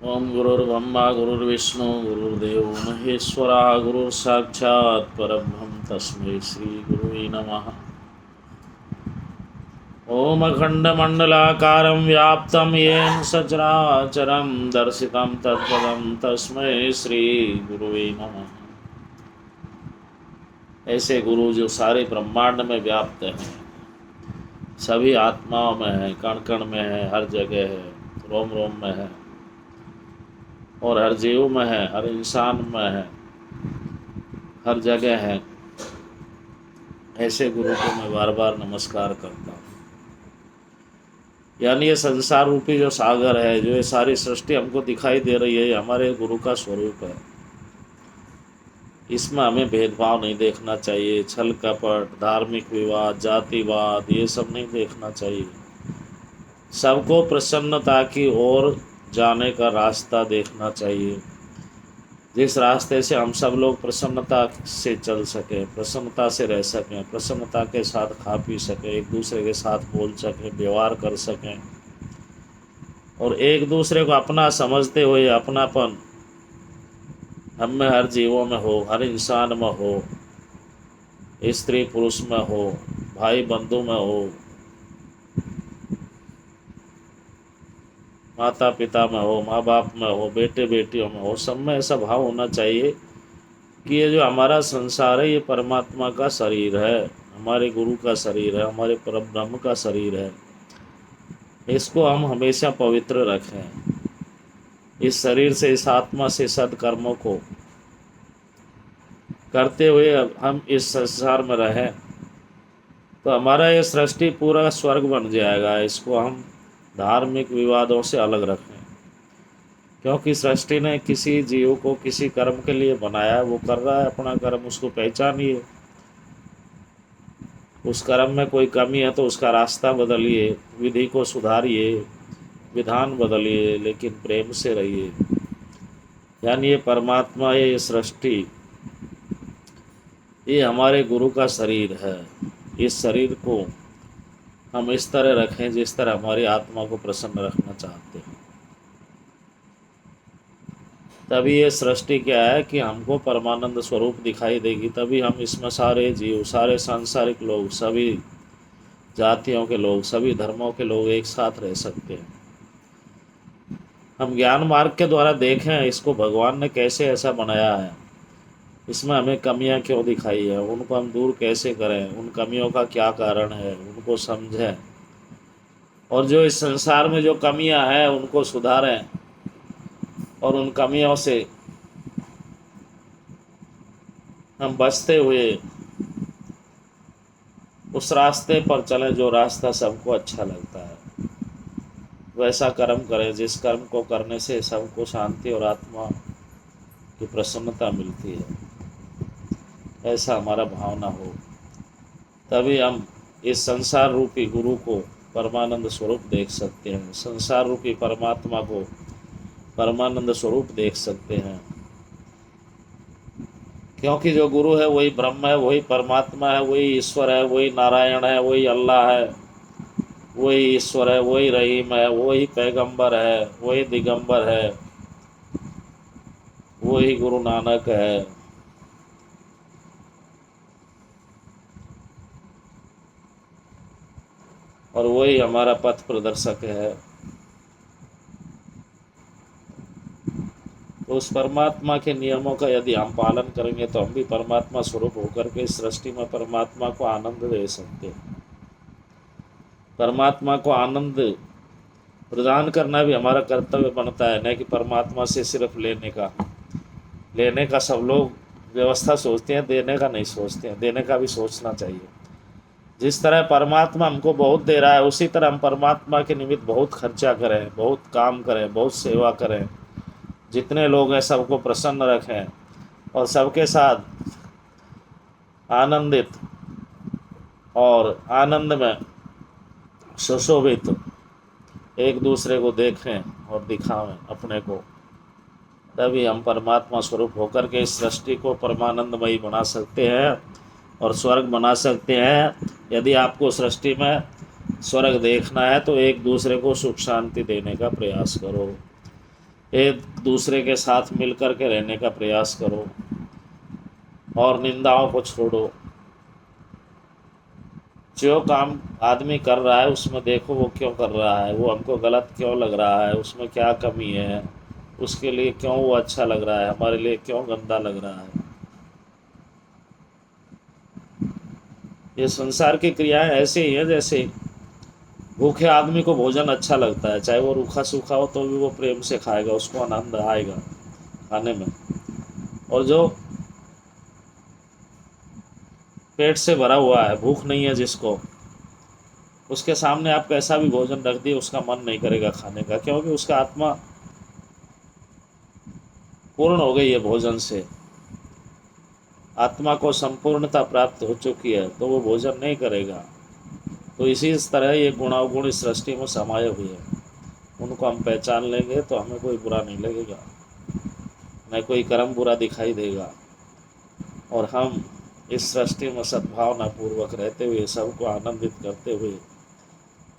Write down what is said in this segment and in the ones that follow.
ओम गुरुर्ब्रह्मा गुरुर्विष्णु गुरुर्देव महेश्वरा गुरुर्साक्षात् परब्रह्म तस्मै श्री गुरुवे नमः। ओम अखंडमंडलाकारं व्याप्तं येन सचराचरं दर्शितं तत्पदं तस्मै श्री गुरुवे नमः। ऐसे गुरु जो सारे ब्रह्मांड में व्याप्त हैं, सभी आत्माओं में है, कण कण में है, हर जगह है, रोम रोम में है और हर जीव में है, हर इंसान में है, हर जगह है। ऐसे गुरु को मैं बार बार नमस्कार करता हूँ। यानी ये संसार रूपी जो सागर है, जो ये सारी सृष्टि हमको दिखाई दे रही है, ये हमारे गुरु का स्वरूप है। इसमें हमें भेदभाव नहीं देखना चाहिए, छल कपट, धार्मिक विवाद, जातिवाद, ये सब नहीं देखना चाहिए। सबको प्रसन्नता की ओर जाने का रास्ता देखना चाहिए, जिस रास्ते से हम सब लोग प्रसन्नता से चल सकें, प्रसन्नता से रह सकें, प्रसन्नता के साथ खा पी सकें, एक दूसरे के साथ बोल सकें, व्यवहार कर सकें और एक दूसरे को अपना समझते हुए अपनापन हम में हर जीवों में हो, हर इंसान में हो, स्त्री पुरुष में हो, भाई बंधु में हो, माता पिता में हो, माँ बाप में हो, बेटे बेटियों में हो, सब में ऐसा भाव होना चाहिए कि ये जो हमारा संसार है ये परमात्मा का शरीर है, हमारे गुरु का शरीर है, हमारे परब्रह्म का शरीर है। इसको हम हमेशा पवित्र रखें। इस शरीर से, इस आत्मा से सद्कर्मों को करते हुए हम इस संसार में रहें तो हमारा ये सृष्टि पूरा स्वर्ग बन जाएगा। इसको हम धार्मिक विवादों से अलग रखें, क्योंकि सृष्टि ने किसी जीव को किसी कर्म के लिए बनाया, वो कर रहा है अपना कर्म, उसको पहचानिए। उस कर्म में कोई कमी है तो उसका रास्ता बदलिए, विधि को सुधारिए, विधान बदलिए, लेकिन प्रेम से रहिए। यानी ये परमात्मा, ये सृष्टि, ये हमारे गुरु का शरीर है। इस शरीर को हम इस तरह रखें जिस तरह हमारी आत्मा को प्रसन्न रखना चाहते हैं। तभी ये सृष्टि क्या है कि हमको परमानंद स्वरूप दिखाई देगी। तभी हम इसमें सारे जीव, सारे सांसारिक लोग, सभी जातियों के लोग, सभी धर्मों के लोग एक साथ रह सकते हैं। हम ज्ञान मार्ग के द्वारा देखें इसको, भगवान ने कैसे ऐसा बनाया है, इसमें हमें कमियां क्यों दिखाई है, उनको हम दूर कैसे करें, उन कमियों का क्या कारण है, उनको समझें और जो इस संसार में जो कमियां हैं उनको सुधारें और उन कमियों से हम बचते हुए उस रास्ते पर चलें जो रास्ता सबको अच्छा लगता है। वैसा कर्म करें जिस कर्म को करने से सबको शांति और आत्मा की प्रसन्नता मिलती है। ऐसा हमारा भावना हो, तभी हम इस संसार रूपी गुरु को परमानंद स्वरूप देख सकते हैं, संसार रूपी परमात्मा को परमानंद स्वरूप देख सकते हैं। क्योंकि जो गुरु है वही ब्रह्म है, वही परमात्मा है, वही ईश्वर है, वही नारायण है, वही अल्लाह है, वही ईश्वर है, वही रहीम है, वही पैगंबर है, वही दिगंबर है, वही गुरु नानक है। और वही हमारा पथ प्रदर्शक है। तो उस परमात्मा के नियमों का यदि हम पालन करेंगे तो हम भी परमात्मा स्वरूप होकर के इस सृष्टि में परमात्मा को आनंद दे सकते हैं। परमात्मा को आनंद प्रदान करना भी हमारा कर्तव्य बनता है, न कि परमात्मा से सिर्फ लेने का सब लोग व्यवस्था सोचते हैं, देने का नहीं सोचते हैं। देने का भी सोचना चाहिए। जिस तरह परमात्मा हमको बहुत दे रहा है, उसी तरह हम परमात्मा के निमित्त बहुत खर्चा करें, बहुत काम करें, बहुत सेवा करें। जितने लोग हैं सबको प्रसन्न रखें और सबके साथ आनंदित और आनंद में सुशोभित एक दूसरे को देखें और दिखावें अपने को। तभी हम परमात्मा स्वरूप होकर के इस सृष्टि को परमानंदमयी बना सकते हैं और स्वर्ग बना सकते हैं। यदि आपको सृष्टि में स्वर्ग देखना है तो एक दूसरे को सुख शांति देने का प्रयास करो। एक दूसरे के साथ मिल कर के रहने का प्रयास करो और निंदाओं को छोड़ो। जो काम आदमी कर रहा है उसमें देखो वो क्यों कर रहा है, वो हमको गलत क्यों लग रहा है, उसमें क्या कमी है, उसके लिए क्यों वो अच्छा लग रहा है, हमारे लिए क्यों गंदा लग रहा है। ये संसार की क्रियाएं ऐसे ही हैं जैसे भूखे आदमी को भोजन अच्छा लगता है, चाहे वो रूखा सूखा हो तो भी वो प्रेम से खाएगा, उसको आनंद आएगा खाने में। और जो पेट से भरा हुआ है, भूख नहीं है जिसको, उसके सामने आप कैसा भी भोजन रख दिए उसका मन नहीं करेगा खाने का, क्योंकि उसका आत्मा पूर्ण हो गई है भोजन से, आत्मा को संपूर्णता प्राप्त हो चुकी है, तो वो भोजन नहीं करेगा। तो इसी तरह ये गुणावगुण इस सृष्टि में समाये हुए हैं, उनको हम पहचान लेंगे तो हमें कोई बुरा नहीं लगेगा, न कोई कर्म बुरा दिखाई देगा, और हम इस सृष्टि में सद्भावना पूर्वक रहते हुए, सबको आनंदित करते हुए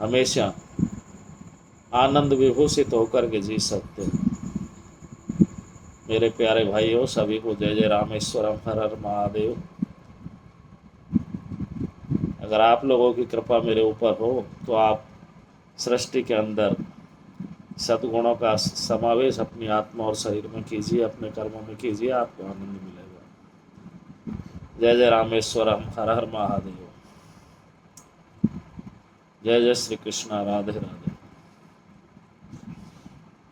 हमेशा आनंद विभूषित होकर के जी सकते हैं। मेरे प्यारे भाइयों, सभी को जय जय रामेश्वरम, हर हर महादेव। अगर आप लोगों की कृपा मेरे ऊपर हो तो आप सृष्टि के अंदर सद्गुणों का समावेश अपनी आत्मा और शरीर में कीजिए, अपने कर्मों में कीजिए, आपको आनंद मिलेगा। जय जय रामेश्वरम, हर हर महादेव। जय जय श्री कृष्णा, राधे राधे।